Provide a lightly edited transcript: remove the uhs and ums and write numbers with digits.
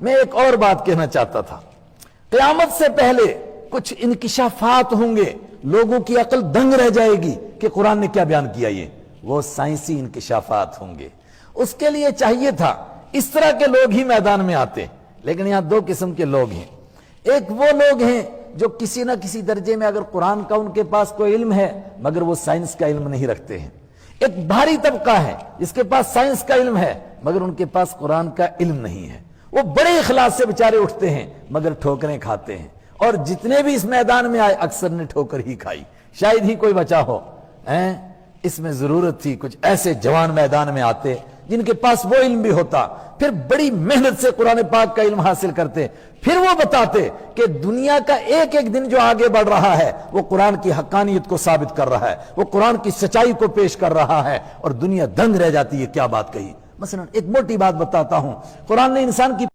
میں ایک اور بات کہنا چاہتا تھا۔ قیامت سے پہلے کچھ انکشافات ہوں گے، لوگوں کی عقل دنگ رہ جائے گی کہ قرآن نے کیا بیان کیا، یہ وہ سائنسی انکشافات ہوں گے۔ اس کے لیے چاہیے تھا اس طرح کے لوگ ہی میدان میں آتے، لیکن یہاں دو قسم کے لوگ ہیں۔ ایک وہ لوگ ہیں جو کسی نہ کسی درجے میں اگر قرآن کا ان کے پاس کوئی علم ہے مگر وہ سائنس کا علم نہیں رکھتے ہیں۔ ایک بھاری طبقہ ہے جس کے پاس سائنس کا علم ہے مگر ان کے پاس قرآن کا علم نہیں ہے۔ وہ بڑے اخلاص سے بیچارے اٹھتے ہیں مگر ٹھوکریں کھاتے ہیں، اور جتنے بھی اس میدان میں آئے اکثر نے ٹھوکر ہی کھائی، شاید ہی کوئی بچا ہو۔ اس میں ضرورت تھی کچھ ایسے جوان میدان میں آتے جن کے پاس وہ علم بھی ہوتا، پھر بڑی محنت سے قرآن پاک کا علم حاصل کرتے، پھر وہ بتاتے کہ دنیا کا ایک ایک دن جو آگے بڑھ رہا ہے وہ قرآن کی حقانیت کو ثابت کر رہا ہے، وہ قرآن کی سچائی کو پیش کر رہا ہے، اور دنیا دنگ رہ جاتی ہے کیا بات کہی۔ مثلا ایک موٹی بات بتاتا ہوں، قرآن نے انسان کی